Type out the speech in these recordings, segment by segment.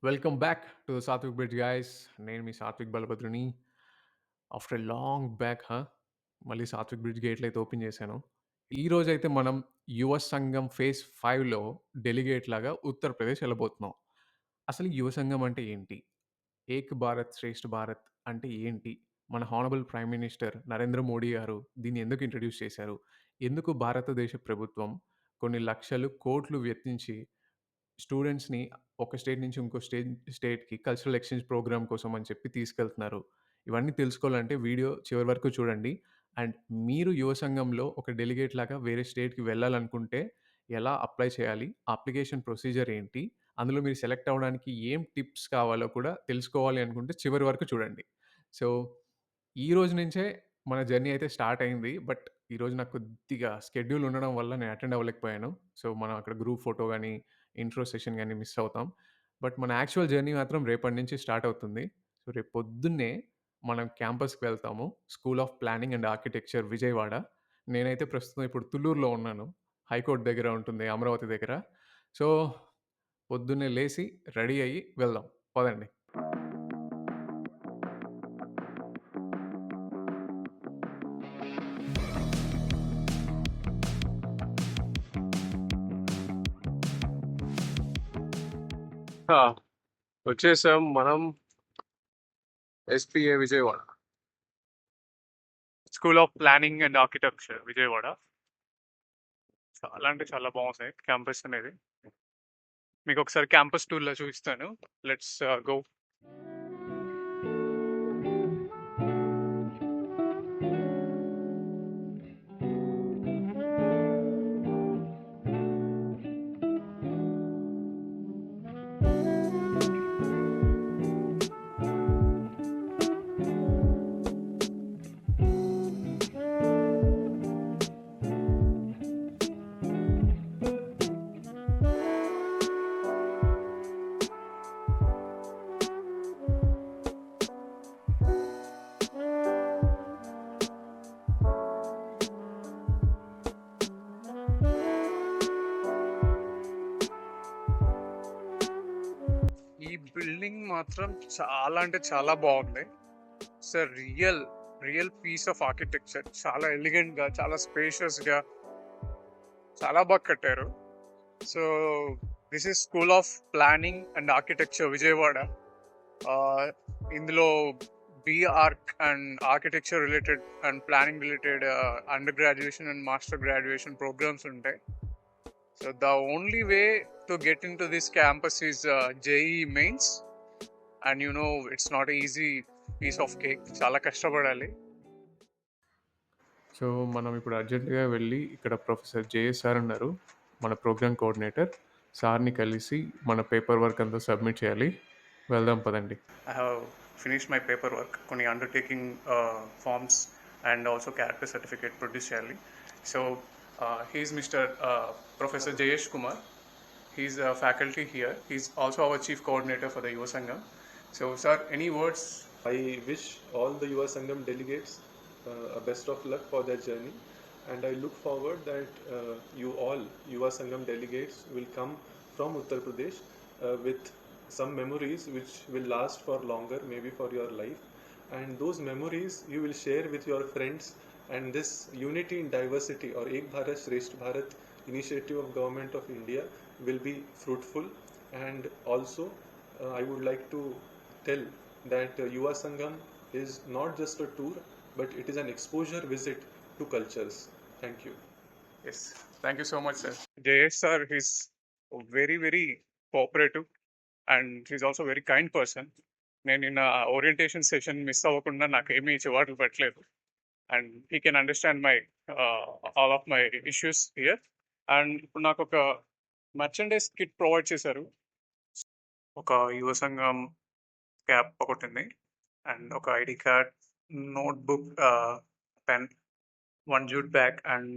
Welcome back to Satvik bridge guys. నేను మీ Satvik Balabhadruni. After a long back మళ్ళీ సాత్విక్ బ్రిడ్జ్ గేట్లు అయితే ఓపెన్ చేశాను. ఈ రోజైతే మనం యువ సంఘం ఫేజ్ 5లో డెలిగేట్ లాగా ఉత్తరప్రదేశ్ వెళ్ళబోతున్నాం. అసలు యువ సంఘం అంటే ఏంటి? ఏక్ భారత్ శ్రేష్ఠ భారత్ అంటే ఏంటి? మన honourable prime minister Narendra Modi గారు దీన్ని ఎందుకు ఇంట్రడ్యూస్ చేశారు? ఎందుకు భారతదేశ ప్రభుత్వం కొన్ని లక్షలు, కోట్లు వెచ్చించి స్టూడెంట్స్‌ని ఒక స్టేట్ నుంచి ఇంకో స్టేట్‌కి కల్చరల్ ఎక్స్‌చేంజ్ ప్రోగ్రామ్ కోసం అని చెప్పి తీసుకెళ్తున్నారు. ఇవన్నీ తెలుసుకోవాలంటే వీడియో చివరి వరకు చూడండి. అండ్ మీరు యువ సంఘంలో ఒక డెలిగేట్ లాగా వేరే స్టేట్‌కి వెళ్ళాలనుకుంటే ఎలా అప్లై చేయాలి? అప్లికేషన్ ప్రొసీజర్ ఏంటి? అందులో మీరు సెలెక్ట్ అవ్వడానికి ఏం టిప్స్ కావాలో కూడా తెలుసుకోవాలి అనుకుంటే చివరి వరకు చూడండి. సో, ఈ రోజు నుంచే మన జర్నీ అయితే స్టార్ట్ అయింది. బట్ ఈరోజు నాకు కొద్దిగా స్కెడ్యూల్ ఉండడం వల్ల నేను అటెండ్ అవ్వలేకపోయాను. సో, మనం అక్కడ గ్రూప్ ఫోటో గాని, ఇంట్రో సెషన్ గాని మిస్ అవుతాం. బట్ మన యాక్చువల్ జర్నీ మాత్రం రేపటి నుంచి స్టార్ట్ అవుతుంది. సో, రేపు పొద్దున్నే మనం క్యాంపస్‌కి వెళ్తాము. School of planning and architecture Vijayawada. నేనైతే ప్రస్తుతం ఇప్పుడు తుళ్ళూరులో ఉన్నాను. హైకోర్ట్ దగ్గర ఉంటుంది అమరావతి దగ్గర. సో, పొద్దున్నే లేసి రెడీ అయ్యి వెళ్దాం. పదండి. ఆ! వచ్చేసాం మనం SPA Vijayawada. School of planning and architecture Vijayawada. చాలా అంటే చాలా బాగుంది క్యాంపస్ అనేది. మీకు ఒకసారి క్యాంపస్ టూర్‌లో చూపిస్తాను. Let's go. ఈ బిల్డింగ్ మాత్రం చాలా అంటే చాలా బాగుంది. It's a real piece of architecture. చాలా ఎలిగెంట్‌గా, చాలా స్పేషియస్‌గా చాలా బాగా కట్టారు. So, this is school of planning and architecture Vijayawada. ఇందులో arc and architecture related and planning related under graduation and master graduation programs ఉంటాయి. So the only way to get into this campus is JEE mains. And you know it's not easy piece of cake. చాలా కష్టపడాలి. So, మనం ఇప్పుడు అర్జెంట్‌గా వెళ్ళి ఇక్కడ professor JS sir ఉన్నారు. మన ప్రోగ్రామ్ కోఆర్డినేటర్. సార్‌ని కలిసి మన పేపర్ వర్క్ అంతా సబ్మిట్ చేయాలి. వెళ్దాం పదండి. I have finished my paper work. కొన్ని undertaking forms and also character certificate produce చేయాలి. So he is mister professor Jayesh Kumar. He's a faculty here. He's also our chief coordinator for the Yuva Sangam. So, sir, any words? I wish all the Yuva Sangam delegates a best of luck for their journey, and I look forward that you all Yuva Sangam delegates will come from Uttar Pradesh with some memories which will last for longer, maybe for your life, and those memories you will share with your friends. And this unity in diversity, or Ek Bharat Shresth Bharat initiative of Government of India, will be fruitful. And also, I would like to tell that Yuva Sangam is not just a tour, but it is an exposure visit to cultures. Thank you. Yes. Thank you so much, sir. Jayesh, sir, he's very cooperative and he's also very kind person. నేను నిన్న orientation session miss అవ్వకుండా నాకు ఏమీ చివాట్లు పెట్టలేదు. And he can understand my all of my issues here. And ఇప్పుడు నాకు ఒక మర్చెండైజ్ కిట్ ప్రొవైడ్ చేశారు. ఒక యువ సంఘం క్యాప్ ఒకటి ఉంది అండ్ ఒక ID card, notebook, pen, one jute bag and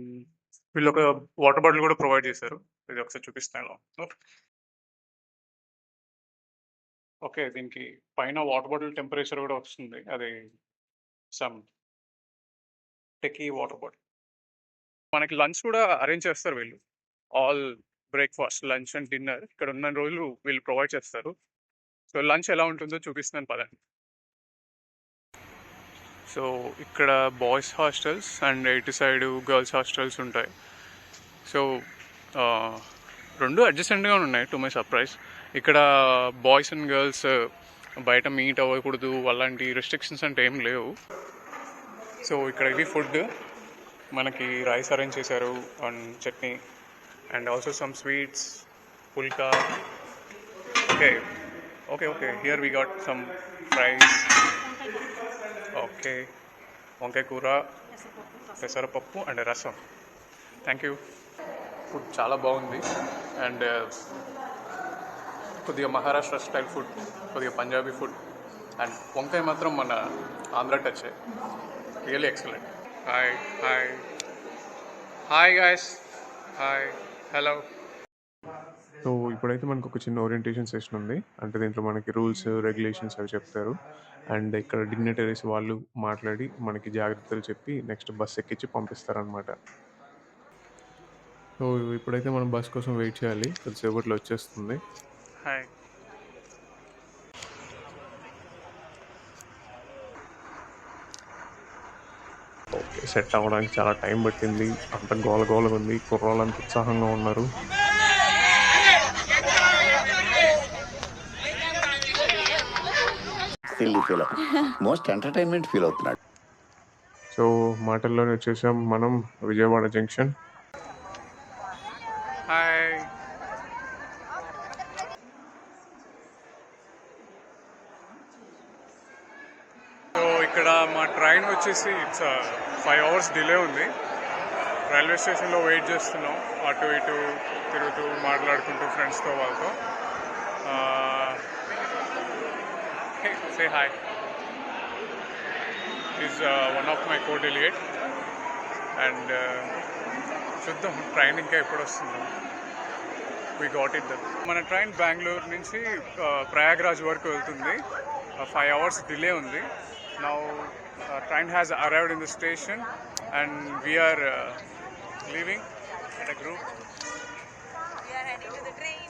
వీళ్ళు ఒక వాటర్ బాటిల్ కూడా ప్రొవైడ్ చేశారు. ఇది ఒకసారి చూపిస్తాను. ఓకే, దీనికి పైన వాటర్ బాటిల్ టెంపరేచర్ కూడా వస్తుంది. అది సమ్ టెకీ వాటర్ బాటిల్. మనకి లంచ్ కూడా అరేంజ్ చేస్తారు వీళ్ళు. All breakfast, lunch and dinner ఇక్కడ ఉన్న రోజులు వీళ్ళు ప్రొవైడ్ చేస్తారు. సో లంచ్ ఎలా ఉంటుందో చూపిస్తున్నాను పదండి. సో ఇక్కడ బాయ్స్ హాస్టల్స్ అండ్ ఇటు సైడ్ గర్ల్స్ హాస్టల్స్ ఉంటాయి. సో రెండు అడ్జస్టెంట్గా ఉన్నాయి టు మై సర్ప్రైజ్. ఇక్కడ బాయ్స్ అండ్ గర్ల్స్ బయట మీట్ అవ్వకూడదు అలాంటి రెస్ట్రిక్షన్స్ అంటే ఏం లేవు. సో ఇక్కడ ఇది ఫుడ్ మనకి రైస్ అరేంజ్ చేశారు and chutney and also some sweets, pulka. Okay okay okay here we got some fries. Okay వంకాయ కూర, పెసరపప్పు అండ్ రసం. Thank you. ఫుడ్ చాలా బాగుంది అండ్ కొద్దిగా మహారాష్ట్ర స్టైల్ ఫుడ్, కొద్దిగా పంజాబీ ఫుడ్ అండ్ వంకాయ మాత్రం మన Andhra touch. Really excellent. Hi hi hi guys, hi hello. So ఇప్పుడైతే మనకు ఒక చిన్న ఓరియంటేషన్ సెషన్ ఉంది. అంటే దీంట్లో మనకి రూల్స్, రెగ్యులేషన్స్ అవి చెప్తారు. అండ్ ఇక్కడ డిగ్నిటరీస్ వాళ్ళు మాట్లాడి మనకి జాగ్రత్తలు చెప్పి నెక్స్ట్ బస్ ఎక్కించి పంపిస్తారనమాట. సో ఇప్పుడైతే మనం బస్ కోసం వెయిట్ చేయాలి, కొద్దిసేపట్లో వచ్చేస్తుంది. హాయ్. ఓకే, సెట్ అవ్వడానికి చాలా టైం పట్టింది. అంత గోలగోలగా ఉంది, కుర్రోళ్ళంత ఉత్సాహంగా ఉన్నారు. మోస్ట్ ఎంటర్టైన్మెంట్ ఫీల్ అవుతున్నాడు. సో మాటల్లోనే వచ్చేసాం మనం విజయవాడ జంక్షన్. హాయ్. సో ఇక్కడ మా ట్రైన్ వచ్చేసి ఇట్స్ 5 hours డిలే ఉంది. రైల్వే స్టేషన్లో వెయిట్ చేస్తున్నాం, అటు ఇటు తిరుగుతూ మాట్లాడుకుంటూ ఫ్రెండ్స్తో వాళ్ళతో. Say hi. Is one of my co delegate and చూద్దాం ట్రైన్ ఇంకా ఎప్పుడు వస్తుందో. We got it that. మన ట్రైన్ బెంగళూరు నుంచి ప్రయాగ్రాజ్ వరకు వెళ్తుంది. 5 hours డిలే ఉంది. Now train has arrived in the station and we are leaving at a group. We are heading to the train.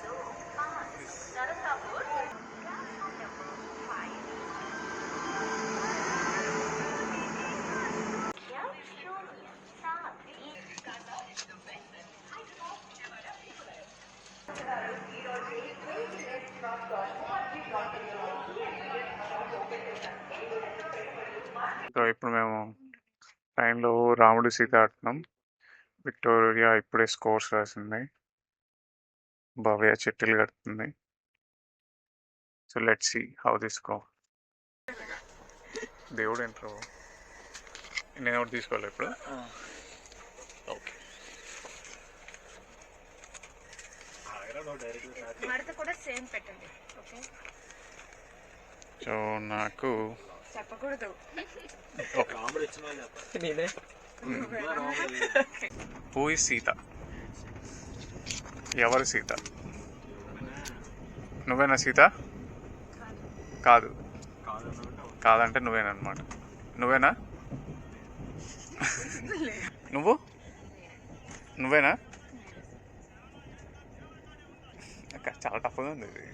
So ఇప్పుడు మేము ట్రైన్లో రాముడు సీత ఆడుతున్నాం. విక్టోరియా ఇప్పుడే స్కోర్స్ రాసింది, భవ్య చెట్టులు కడుతుంది. So let's see how this go. దేవుడు ఏంట్రో నేను ఒకటి తీసుకోవాలి ఇప్పుడు. ఓకే. మడత కూడా సేమ్ పెట్టండి. ఓకే, సో నాకు చెప్పకూడదు. Who is Sita? ఎవరు సీత? నువ్వేనా సీత? కాదు, కాదంటే నువ్వేనమాట. నువ్వేనా? నువ్వేనా? చాలా టఫ్గా ఉంది ఇది.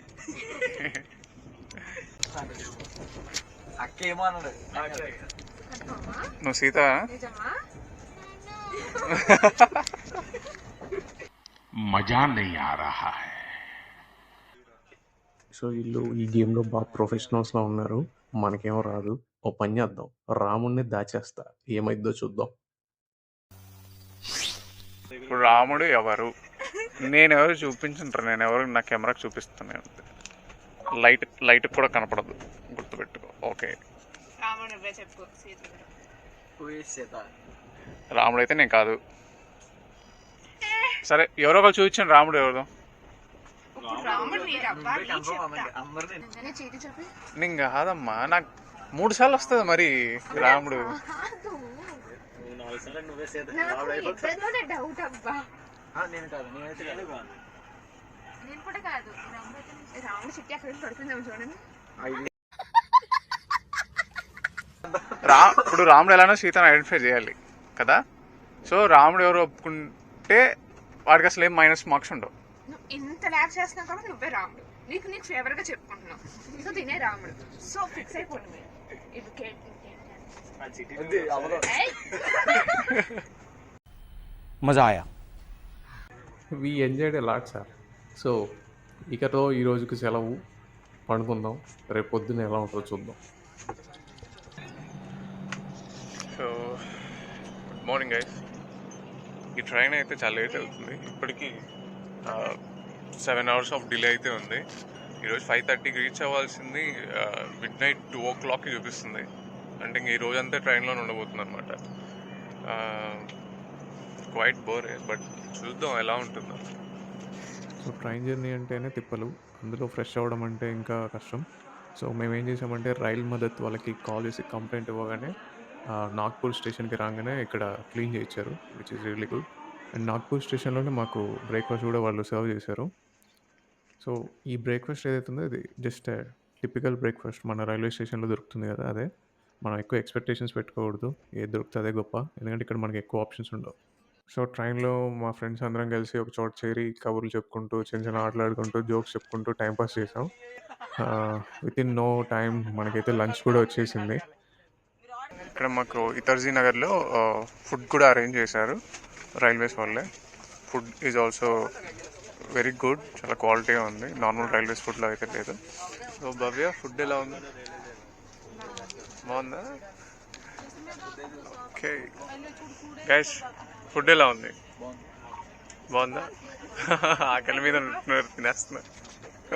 నువ్వు సీత? मजा नहीं आ रहा है. సో వీళ్ళు ఈ గేమ్లో బాగా ప్రొఫెషనల్స్లా ఉన్నారు. మనకేమో రాదు. ఓ పని చేద్దాం, రాముడిని దాచేస్తా, ఏమైద్దో చూద్దాం. ఇప్పుడు రాముడు ఎవరు? నేను ఎవరు చూపించుంటారు, నేను ఎవరు నా కెమెరాకి చూపిస్తున్నాను. లైట్ కూడా కనపడదు, గుర్తుపెట్టుకో. ఓకే, రాముడు అయితే నేను కాదు. సరే, ఎవరో ఒకరు చూపించండి రాముడు ఎవరు. నేను కాదమ్మా, నాకు 3 సార్లు వస్తుంది మరి రాముడు. ఇప్పుడు రాముడు ఎలానో సీతను ఐడెంటిఫై చేయాలి కదా. సో రాముడు ఎవరు ఒప్పుకుంటే వాడికి అసలు ఏం మైనస్ మార్క్స్ ఉండవు. ఇంత ల్యాబ్ చేస్తున్నావు కాబట్టి నువ్వే రాముడు. నీకు నీకు ఫేవర్ గా చెప్పుకుంటున్నావు. సో తినే రాముడు. సో ఫిక్స్ అయిపోండి మీరు. ఇది కేట్ मज़ा आया। We enjoyed a lot sir. So ఇకతో ఈ రోజుకి సెలవు, పండుకుందాం. రేపు పొద్దున్న ఎలా ఉంటుందో చూద్దాం. So good morning guys. ఈ ట్రైన్ అయితే చాలా లేట్ అవుతుంది. ఇప్పటికీ 7 hours ఆఫ్ డిలే అయితే ఉంది. ఈరోజు 5:30కి రీచ్ అవ్వాల్సింది midnight 2 o'clockకి చూపిస్తుంది. అంటే ఇంక ఈ రోజంతా ట్రైన్లో ఉండబోతుంది అనమాట. క్వైట్ బోరే, బట్ చూద్దాం ఎలా ఉంటుందో. సో ట్రైన్ జర్నీ అంటేనే తిప్పలు, అందులో ఫ్రెష్ అవ్వడం అంటే ఇంకా కష్టం. సో మేము ఏం చేసామంటే రైల్ మదత్ వాళ్ళకి కాల్ చేసి కంప్లైంట్ ఇవ్వగానే నాగ్పూర్ స్టేషన్కి రాగానే ఇక్కడ క్లీన్ చేయించారు, which is really good. And Nagpur స్టేషన్లోనే మాకు బ్రేక్ఫాస్ట్ కూడా వాళ్ళు సర్వ్ చేశారు. సో ఈ బ్రేక్ఫాస్ట్ ఏదైతే ఉందో ఇది జస్ట్ టిపికల్ బ్రేక్ఫాస్ట్ మన రైల్వే స్టేషన్లో దొరుకుతుంది కదా, అదే. మనం ఎక్కువ ఎక్స్పెక్టేషన్స్ పెట్టుకోకూడదు, ఏది దొరికితే అదే గొప్ప, ఎందుకంటే ఇక్కడ మనకి ఎక్కువ ఆప్షన్స్ ఉండవు. సో ట్రైన్లో మా ఫ్రెండ్స్ అందరం కలిసి ఒక చోట చేరి కబుర్లు చెప్పుకుంటూ, చిన్న చిన్న ఆటలు ఆడుకుంటూ, జోక్స్ చెప్పుకుంటూ టైంపాస్ చేసాం. విత్ ఇన్ నో టైం మనకైతే లంచ్ కూడా వచ్చేసింది. ఇక్కడ మాకు ఇతర్జీ నగర్లో ఫుడ్ కూడా అరేంజ్ చేశారు రైల్వేస్ వాళ్ళే. Food is also very good, చాలా క్వాలిటీగా ఉంది. నార్మల్ రైల్వేస్ ఫుడ్లో అయితే లేదు. సో భవ్య, ఫుడ్ ఎలా ఉంది? బాగుందా? ఓకే గైస్, ఫుడ్ ఎలా ఉంది? బాగుందా? ఆకలి మీద తినేస్తున్నా.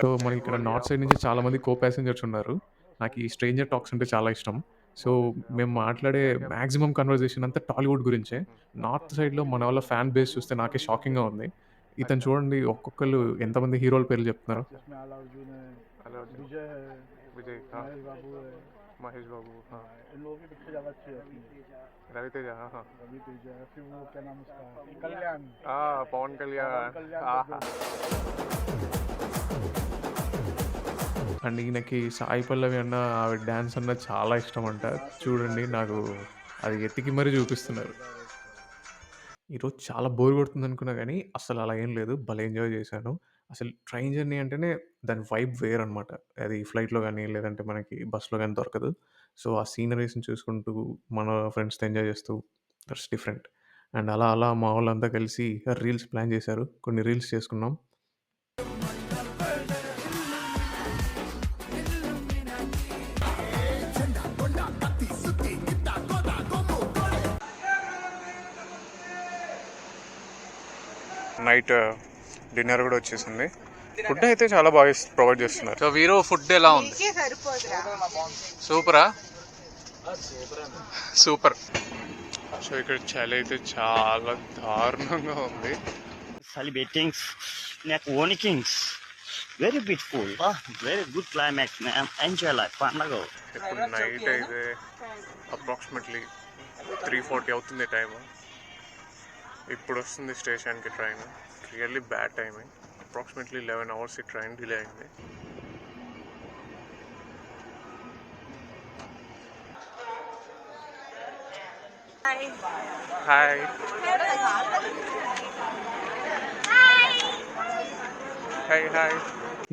సో మనకి ఇక్కడ నార్త్ సైడ్ నుంచి చాలామంది కో ప్యాసింజర్స్ ఉన్నారు. నాకు ఈ స్ట్రేంజర్ టాక్స్ అంటే చాలా ఇష్టం. సో మేము మాట్లాడే మ్యాక్సిమం కన్వర్జేషన్ అంతా టాలీవుడ్ గురించే. నార్త్ సైడ్లో మన వాళ్ళ ఫ్యాన్ బేస్ చూస్తే నాకే షాకింగ్గా ఉంది. ఇతను చూడండి, ఒక్కొక్కరు ఎంతమంది హీరోల పేర్లు చెప్తున్నారు. విజయ్, మహేష్ బాబు, రవితేజ, పవన్ కళ్యాణ్. అండ్ ఈయనకి సాయి పల్లవి అన్న ఆవిడ డ్యాన్స్ అన్న చాలా ఇష్టం అంట. చూడండి, నాకు అది ఎత్తికి మరీ చూపిస్తున్నారు. ఈరోజు చాలా బోర్ కొడుతుంది అనుకున్నా కానీ అసలు అలా ఏం లేదు, భలే ఎంజాయ్ చేశాను. అసలు ట్రైన్ జర్నీ అంటేనే దాని వైబ్ వేర్ అనమాట. అది ఫ్లైట్లో కానీ లేదంటే మనకి బస్సులో కానీ దొరకదు. సో ఆ సీనరీస్ని చూసుకుంటూ మన ఫ్రెండ్స్తో ఎంజాయ్ చేస్తూ, దట్స్ డిఫరెంట్. అండ్ అలా అలా మా వాళ్ళంతా కలిసి రీల్స్ ప్లాన్ చేశారు, కొన్ని రీల్స్ చేసుకున్నాం. నైట్ డిన్నర్ కూడా వచ్చేసింది. ఫుడ్ అయితే చాలా బాగా ప్రొవైడ్ చేస్తున్నారు. సో వీరో, ఫుడ్ ఎలా ఉంది? సూపరా? సూపర్. సో ఇక్కడ చలి అయితే చాలా దారుణంగా ఉంది. Celebrating Kings. Very beautiful. Very good climax, man. Enjoy life. Pandago. ఇప్పుడు నైట్ అయితే అప్రాక్సిమేట్లీ 3:40 అవుతుంది టైం. ఇప్పుడు వస్తుంది స్టేషన్కి train. Really bad timing. Approximately 11 hours ఈ ట్రైన్ డిలే అయింది. హాయ్. Hi hi.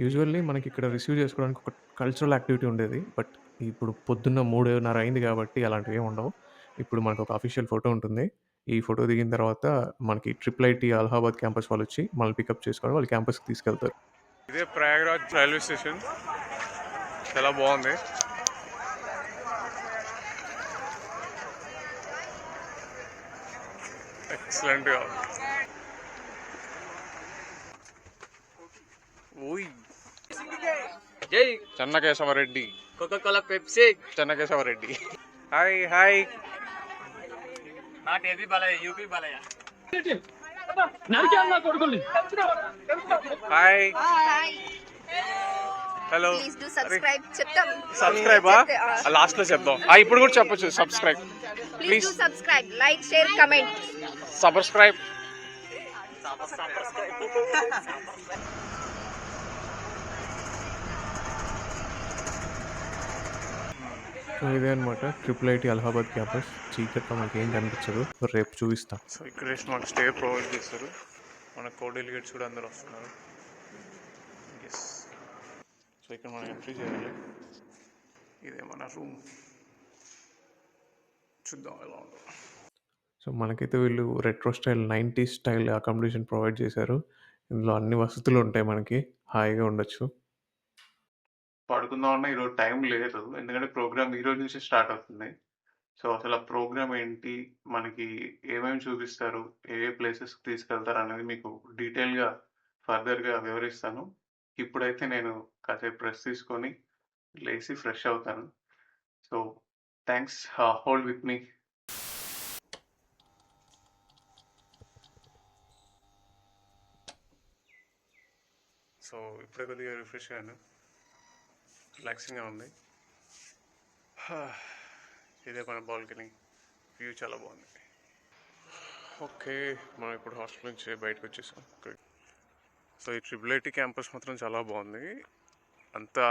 యూజువల్లీ మనకి ఇక్కడ రిసీవ్ చేసుకోవడానికి ఒక కల్చరల్ యాక్టివిటీ ఉండేది, బట్ ఇప్పుడు పొద్దున్న 3:30 అయింది కాబట్టి అలాంటివి ఏమి ఉండవు. ఇప్పుడు మనకు ఒక అఫీషియల్ ఫోటో ఉంటుంది. ఈ ఫోటో దిగిన తర్వాత మనకి IIIT అలహాబాద్ క్యాంపస్ వాళ్ళు వచ్చి మనల్ని పికప్ చేసుకొని వాళ్ళు క్యాంపస్కి తీసుకెళ్తారు. ఇదే ప్రయాగ్రాజ్ రైల్వే స్టేషన్. చాలా బాగుంది. ఎక్సలెంట్గా. ఓయ్ జై Chennakesava Reddy, Coca-Cola, Pepsi, Chennakesava Reddy. Hi hi. Not AP Balayya, UP Balayya. Hi. Hello. Please do subscribe. చెప్తాం. సబ్స్క్రైబా? లాస్ట్ లో చెప్దాం. ఇప్పుడు కూడా చెప్పొచ్చు. Subscribe please do subscribe, like, share, comment. Subscribe. So ఇదే అనమాట IIIT అలహాబాద్ క్యాంపస్. చీకట్లో మనకి ఏం కనిపించదు, రేపు చూపిస్తాం. సో ఇక్కడ మాకు స్టే ప్రొవైడ్ చేస్తారు. మన కో డెలిగేట్స్ కూడా అందరూ వస్తున్నారు. ఎస్. సో ఇక్కడ మనం ఎంట్రీ చేయాలి. ఇదే మన రూమ్. చూద్దాం ఎలా ఉందో. సో మనకైతే వీళ్ళు retro style 90s style accommodation provide చేశారు. ఇందులో అన్ని వసతులు ఉంటాయి మనకి. హాయిగా ఉండొచ్చు. పడుకుందామన్నా ఈరోజు టైం లేదు, ఎందుకంటే ప్రోగ్రామ్ ఈరోజు నుంచి స్టార్ట్ అవుతుంది. సో అసలు ఆ ప్రోగ్రామ్ ఏంటి, మనకి ఏమేమి చూపిస్తారు, ఏ ఏ ప్లేసెస్కి తీసుకెళ్తారు అనేది మీకు డీటెయిల్గా ఫర్దర్గా వివరిస్తాను. ఇప్పుడైతే నేను కాసేపు రెస్ట్ తీసుకొని లేచి ఫ్రెష్ అవుతాను. So thanks, hold with me. So ఇప్పుడే కొద్దిగా రిఫ్రెష్ అయ్యాను, రిలాక్సింగ్గా ఉంది. ఇదే మన బాల్కనీ, వ్యూ చాలా బాగుంది. ఓకే, మనం ఇప్పుడు హాస్టల్ నుంచి బయటకు వచ్చేసాం. సో ఈ ట్రిపుల్ క్యాంపస్ మాత్రం చాలా బాగుంది. అంతా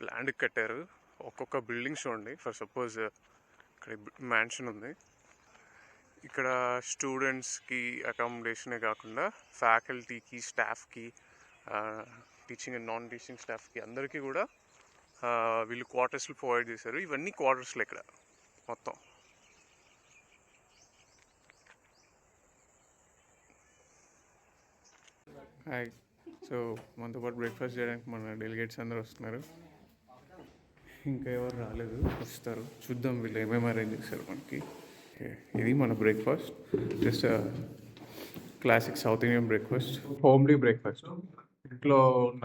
ల్యాండ్కి కట్టారు. ఒక్కొక్క బిల్డింగ్స్ చూడండి. ఫర్ సపోజ్ ఇక్కడ మ్యాన్షన్ ఉంది. ఇక్కడ స్టూడెంట్స్కి అకామిడేషనే కాకుండా ఫ్యాకల్టీకి, స్టాఫ్కి, టీచింగ్ అండ్ నాన్ టీచింగ్ స్టాఫ్కి అందరికీ కూడా వీళ్ళు క్వార్టర్స్లు ప్రొవైడ్ చేశారు. ఇవన్నీ క్వార్టర్స్లు ఇక్కడ మొత్తం. హాయ్. సో మనతో పాటు బ్రేక్ఫాస్ట్ చేయడానికి మన డెలిగేట్స్ అందరూ వస్తున్నారు. ఇంకా ఎవరు రాలేదు, వస్తారు. చూద్దాం వీళ్ళు ఏమేమి అరేంజ్ చేశారు మనకి. ఇది మన breakfast. Just classic south Indian breakfast, homely breakfast. ఇంట్లో ఉన్న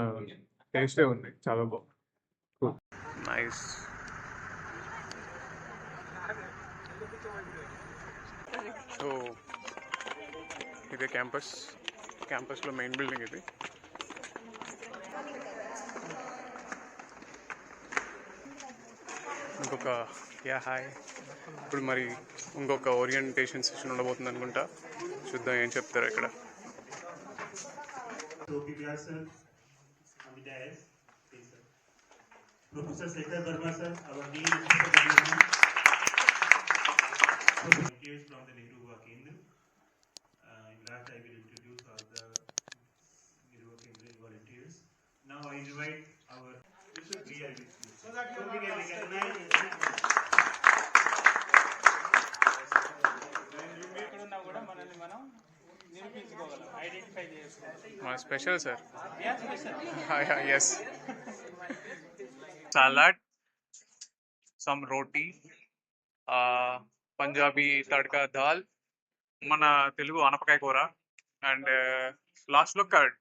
టేస్టే ఉంది, చాలా బాగుంది. నైస్. సో ఇదే క్యాంపస్లో మెయిన్ బిల్డింగ్ ఇది. హాయ్. ఇప్పుడు మరి ఇంకొక ఓరియంటేషన్ సెషన్ ఉండబోతుంది అనుకుంటా. చూద్దాం ఏం చెప్తారు ఇక్కడ. Professor Shekhar Verma sir, our Dean volunteers from the Nehru Yuva Kendra. In last I will introduce all the Nehru Yuva Kendra volunteers. Now I invite our Bishop V.I. so that we can recognize. My special sir. Yes. Salad, some roti, Punjabi tadka dal, మన తెలుగు ఆనపకాయ కూర, and లాస్ట్లో curd.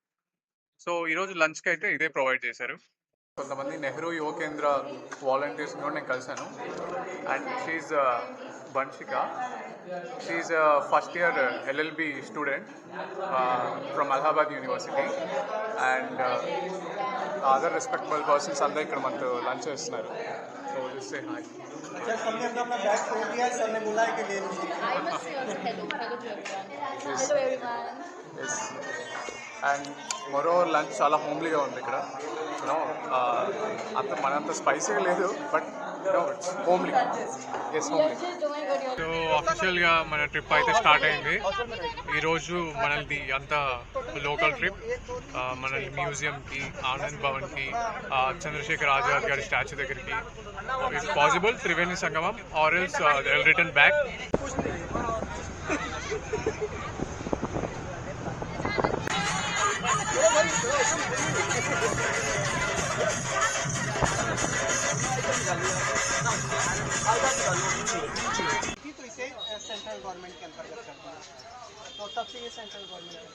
So ఈరోజు లంచ్కి అయితే ఇదే provide చేశారు. కొంతమంది నెహ్రూ యువ కేంద్ర వాలంటీర్స్ కూడా నేను కలిశాను. And she's Banshika. She's first year LLB student from Allahabad university. And other respectable persons అందరూ ఇక్కడ మనతో లంచ్ చేస్తున్నారు. So just say hi. And మరో లంచ్ చాలా హోమ్లీగా ఉంది ఇక్కడ. మనంత స్పైసీగా లేదు, but it's homely. Yes, homely. So అఫీషియల్గా మన ట్రిప్ అయితే స్టార్ట్ అయింది. ఈరోజు మనది అంతా లోకల్ ట్రిప్. మనల్ని మ్యూజియంకి, ఆనంద్ భవన్కి, చంద్రశేఖర్ ఆజాద్ గారి స్టాచ్యూ దగ్గరికి, if possible Triveni Sangamam, or else return back. तो इसे सेंट्रल गवर्नमेंट के अंतर्गत करना है, तो तब से ये सेंट्रल गवर्नमेंट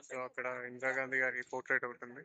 సో అక్కడ ఇందిరాగాంధీ గారి పోర్ట్రేట్ ఒకటి ఉంది.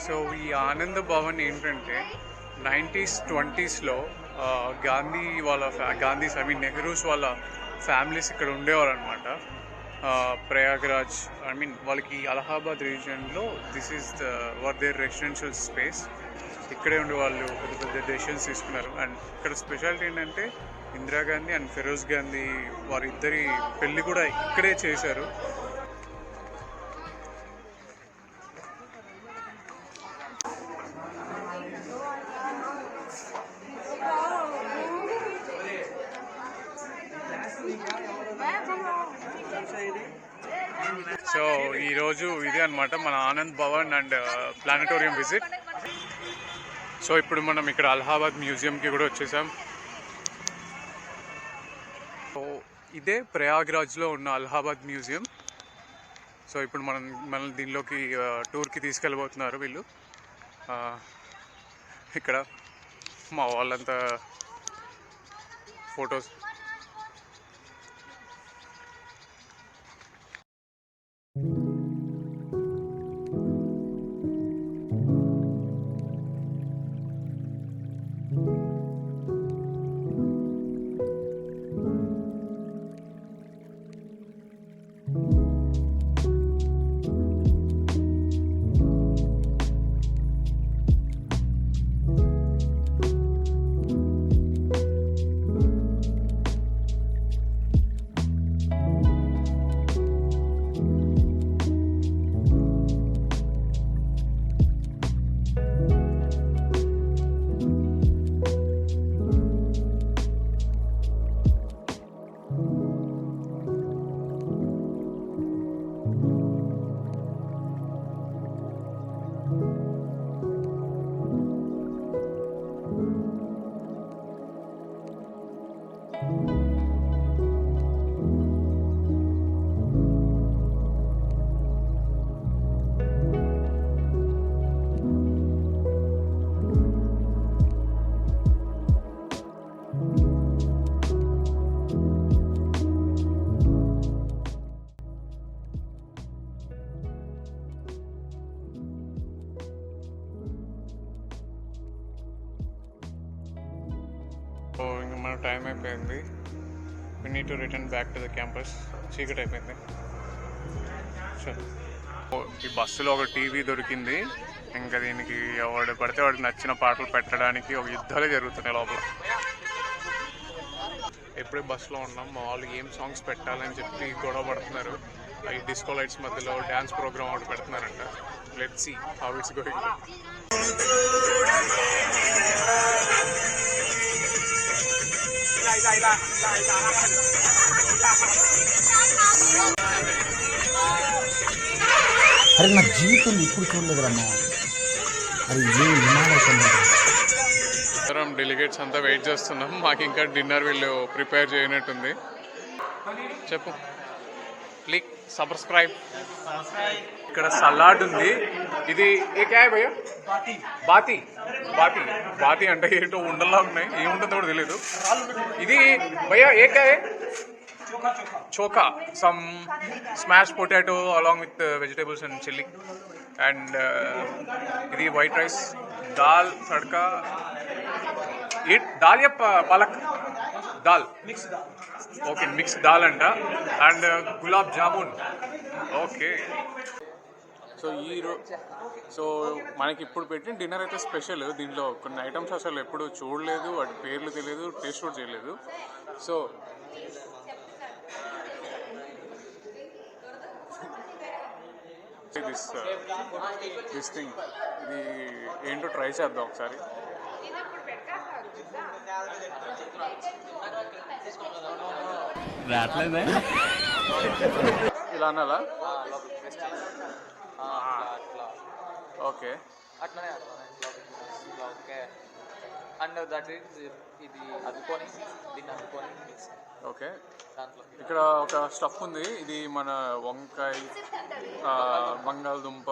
సో ఈ ఆనంద్ భవన్ ఏంటంటే 90s 20sలో నెహ్రూస్ వాళ్ళ ఫ్యామిలీస్ ఇక్కడ ఉండేవారు అనమాట. ప్రయాగ్రాజ్ వాళ్ళకి అలహాబాద్ రీజియన్లో this is their residential space. ఇక్కడే ఉండి వాళ్ళు పెద్ద పెద్ద డెసిషన్స్ తీసుకున్నారు. అండ్ ఇక్కడ స్పెషాలిటీ ఏంటంటే ఇందిరాగాంధీ అండ్ ఫిరోజ్ గాంధీ వారిద్దరి పెళ్ళి కూడా ఇక్కడే చేశారు. సో ఈరోజు ఇదే అనమాట మన Anand Bhavan and planetarium visit. So ఇప్పుడు మనం ఇక్కడ అలహాబాద్ మ్యూజియంకి కూడా వచ్చేసాం. సో ఇదే ప్రయాగ్రాజ్లో ఉన్న అలహాబాద్ మ్యూజియం. సో ఇప్పుడు మనం దీనిలోకి టూర్కి తీసుకెళ్ళబోతున్నారు వీళ్ళు. ఇక్కడ మా వాళ్ళంతా ఫొటోస్. ఇంకా మన టైం అయిపోయింది. We need to return back to the campus. చీకటి అయిపోయింది. ఈ బస్సులో ఒక టీవీ దొరికింది. ఇంకా దీనికి ఎవడు పడితే వాడికి నచ్చిన పాటలు పెట్టడానికి ఒక యుద్ధాలే జరుగుతున్నాయి లోపల. ఎప్పుడే బస్సులో ఉన్నాం. మా వాళ్ళు ఏం సాంగ్స్ పెట్టాలని చెప్పి గొడవ పడుతున్నారు. ఈ డిస్కో లైట్స్ మధ్యలో డ్యాన్స్ ప్రోగ్రామ్ ఒకటి పెడుతున్నారంట. Let's see how it's going. అరే నా జీవితం ఇప్పుడు చూడలేదురమ్మా. అది డెలిగేట్స్ అంతా వెయిట్ చేస్తున్నాం. మాకు ఇంకా డిన్నర్ వీళ్ళు ప్రిపేర్ చేయనట్టుంది. చెప్పు. Click subscribe. ఇక్కడ సలాడ్ ఉంది. ఇది ఏ క్యా హై భయ్యా? బాతి. బాతి బాతి అంటే ఏంటో ఉండల్లా ఉన్నాయి. ఏముంటుందో కూడా తెలియదు. ఇది భయ్యా ఏ క్యా హై? Chokha. Some smash potato along with vegetables and chilli. And ఇది వైట్ రైస్, దాల్ తడ్కా. దాల్ యా పాలక్? దాల్. ఓకే, మిక్స్ దాల్ అంట. And gulab jamun. Okay. So మనకి ఇప్పుడు పెట్టిన డిన్నర్ అయితే స్పెషల్. దీంట్లో కొన్ని ఐటమ్స్ అసలు ఎప్పుడు చూడలేదు, వాటి పేర్లు తెలియదు, టేస్ట్ కూడా చేయలేదు. సో దిస్ థింగ్ ఇది ఏంటో ట్రై చేద్దాం ఒకసారి. ఇలా అనాలా? ఓకే. అండ్ దట్ ఈస్ ఇది అదుకొని దీన్ని అదుకొని మిక్స్. ఓకే. ఇక్కడ ఒక స్టఫ్ ఉంది. ఇది మన వంకాయ, బంగాళదుంప,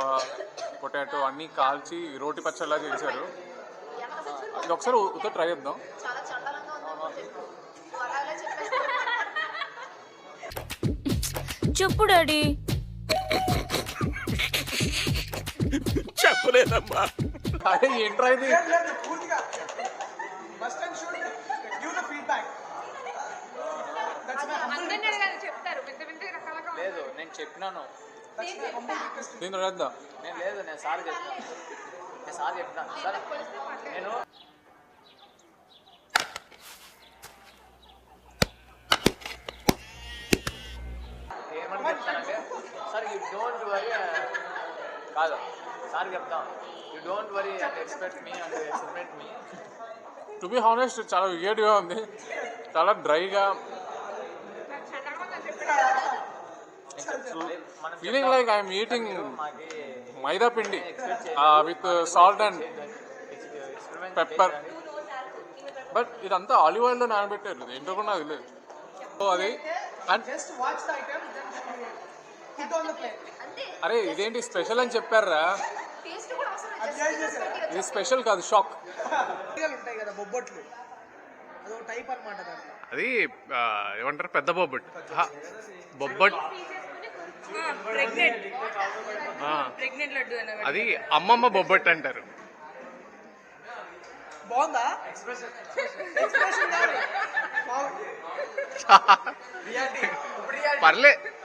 పొటాటో అన్నీ కాల్చి రోటి పచ్చళ్ళలా చేశారు. ఇది ఒకసారి ఉత్త ట్రై చేద్దాం. చెప్పు డాడీ. కదమ్మా. అరే ఏంట్రా ఇది? పూర్తిగా must and should give the feedback. అందరినీ అడగాలి, చెప్తారు పెద్ద పెద్ద రకాలుగా. లేదు నేను చెప్పినాను. దీని రాద్దాం. నేను లేదు, నేను సార్ చెప్తాను. నేను సార్ చెప్తాను. సరే నేను ఏమని చెప్తానంటే, సార్ యూ డోంట్ వరీ, కాదు సార్ చెప్తాం, you don't worry and expect me and expect me. To be honest చాలా వియర్డ్గా ఉంది, చాలా డ్రైగా, feeling like I'm eating maida పిండి with salt and pepper. But ఇదంతా ఆలివ్ ఆయిల్లో నానబెట్టారు, ఏంటో కూడా నాకు తెలియదు. సో అది and just watch the item then put on the plate. అరే ఇదేంటి స్పెషల్ అని చెప్పారా? టేస్ట్ కూడా అవసరం లేదు, అడ్జస్ట్ just చేశారు. ఇది స్పెషల్ కాదు, షాక్. ఉంటాయి కదా బొబ్బట్లు, అదొక టైప్ అన్నమాట. దాంట్లో అది ఏమంటారు, పెద్ద బొబ్బట్. బొబ్బట్ ప్రెగ్నెంట్ లడ్డు అన్నమాట. అది అమ్మమ్మ బొబ్బట్ అంటారు. బాగుందా? ఎక్స్ప్రెషన్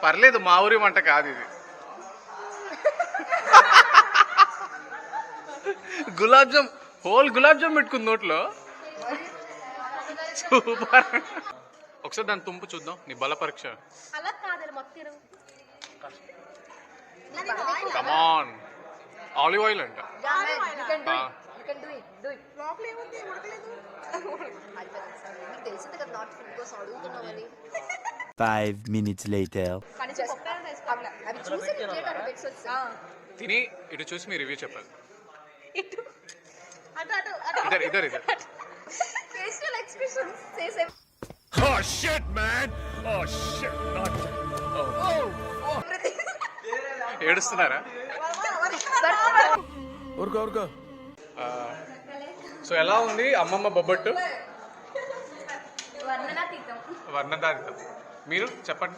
పర్లేదు, మా ఊరి వంట కాదు ఇది. గులాబ్ జామ్, హోల్ గులాబ్ జామ్ పెట్టుకుంది నోట్లో. సూపర్. ఒకసారి దాని తుంపు చూద్దాం, నీ బల పరీక్ష. అలా కాదు మొత్తం. కమాన్, ఆలివ్ ఆయిల్ అంట. తెలిసింది కదా, నాట్ ఫుడ్ కోసం అడుగుతున్నామని. 5 minutes later. అవి చూసి పెట్స్ వచ్చా తిని ఇటు చూసి మీ రివ్యూ చెప్పాలి. అటు ఇద్దరు ఫేషియల్ ఎక్స్ప్రెషన్స్ చేసే Oh shit, man! Oh shit! Not. ఏడుస్తున్నారా? ఊరుకో. సో ఎలా ఉంది అమ్మమ్మ బొబ్బట్టు? వర్ణనాతీతం. మీరు చెప్పండి.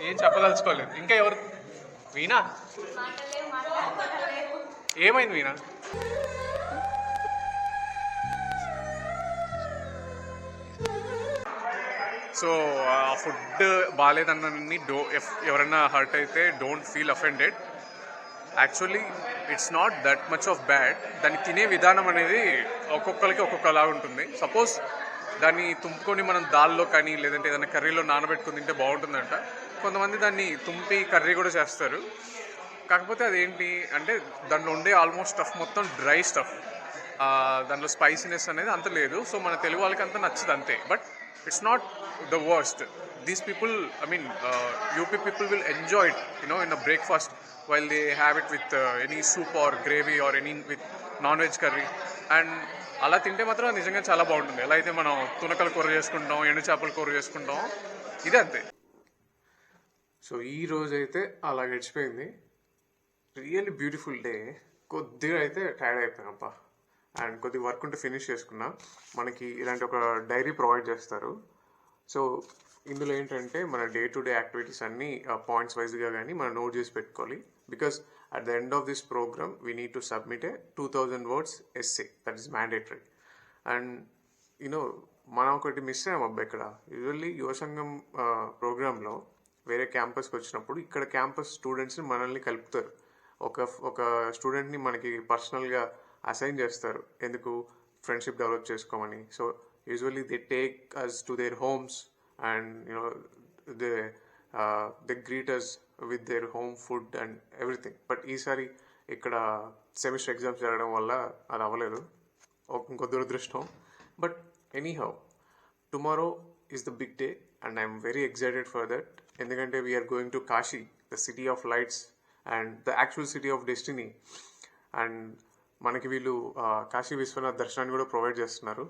ఏం చెప్పదలుచుకోలేదు. ఇంకా ఎవరు? వీణా, ఏమైంది వీణా? సో ఫుడ్ బాగాలేదన్నీ ఎవరైనా హర్ట్ అయితే don't feel offended. Actually it's not that much of bad. దాన్ని తినే విధానం అనేది ఒక్కొక్కరికి ఒక్కొక్కలా ఉంటుంది. సపోజ్ దాన్ని తుంపుకొని మనం దాల్లో కానీ లేదంటే ఏదైనా కర్రీలో నానబెట్టుకుని తింటే బాగుంటుందంట. కొంతమంది దాన్ని తుంపి కర్రీ కూడా చేస్తారు. కాకపోతే అదేంటి అంటే దాంట్లో ఉండే ఆల్మోస్ట్ స్టఫ్ మొత్తం డ్రై స్టఫ్, దాంట్లో స్పైసీనెస్ అనేది అంత లేదు. సో మన తెలుగు వాళ్ళకి అంత నచ్చదు అంతే. But it's not the worst. These people, I mean, UP people will enjoy it, in a breakfast while they have it with any soup or gravy or any with non-veg curry. And అలా తింటే మాత్రం నిజంగా చాలా బాగుంటుంది. ఎలా అయితే మనం తునకల కూర చేసుకుంటాం, ఎండు చేపల కూర చేసుకుంటాం, ఇదే అంతే. సో ఈ రోజు అయితే అలా గడిచిపోయింది. Really beautiful day. కొద్దిగా అయితే టైర్డ్ అయిపోయాం అబ్బా. అండ్ కొద్దిగా వర్క్ ఉంటే ఫినిష్ చేసుకున్నా. మనకి ఇలాంటి ఒక డైరీ ప్రొవైడ్ చేస్తారు. సో ఇందులో ఏంటంటే మన డే టు డే యాక్టివిటీస్ అన్నీ పాయింట్స్ వైజ్గా కానీ మనం నోట్ చేసి పెట్టుకోవాలి. Because at the end of this programme we need to submit a 2000 words essay. That is mandatory. And మనం ఒకటి మిస్ అయ్యాం అబ్బా ఇక్కడ. యూజువల్లీ యువ సంఘం ప్రోగ్రాంలో వేరే క్యాంపస్కి వచ్చినప్పుడు ఇక్కడ క్యాంపస్ స్టూడెంట్స్ని మనల్ని కలుపుతారు. ఒక స్టూడెంట్ని మనకి పర్సనల్గా అసైన్ చేస్తారు, ఎందుకు ఫ్రెండ్షిప్ డెవలప్ చేసుకోమని. So usually they take us to their homes and they greet us with their home food and everything. But ఈసారి ఇక్కడ సెమిస్టర్ ఎగ్జామ్స్ జరగడం వల్ల అది అవ్వలేదు, ఇంకో దురదృష్టం. But anyhow tomorrow is the big day and I'm very excited for that. ఎందుకంటే we are going to Kashi, the city of lights and the actual city of destiny. And మనకి వీళ్ళు కాశీ విశ్వనాథ్ దర్శనాన్ని కూడా ప్రొవైడ్ చేస్తున్నారు.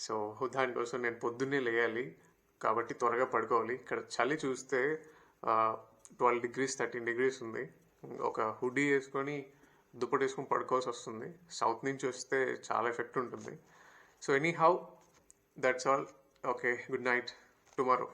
సో దానికోసం నేను పొద్దున్నే లేయాలి కాబట్టి త్వరగా పడుకోవాలి. ఇక్కడ చలి చూస్తే 12 degrees 13 degrees ఉంది. ఒక హుడీ వేసుకొని దుప్పటి వేసుకొని పడుకోవాల్సి వస్తుంది. సౌత్ నుంచి వస్తే చాలా ఎఫెక్ట్ ఉంటుంది. So any how that's all. Okay, good night. Tomorrow.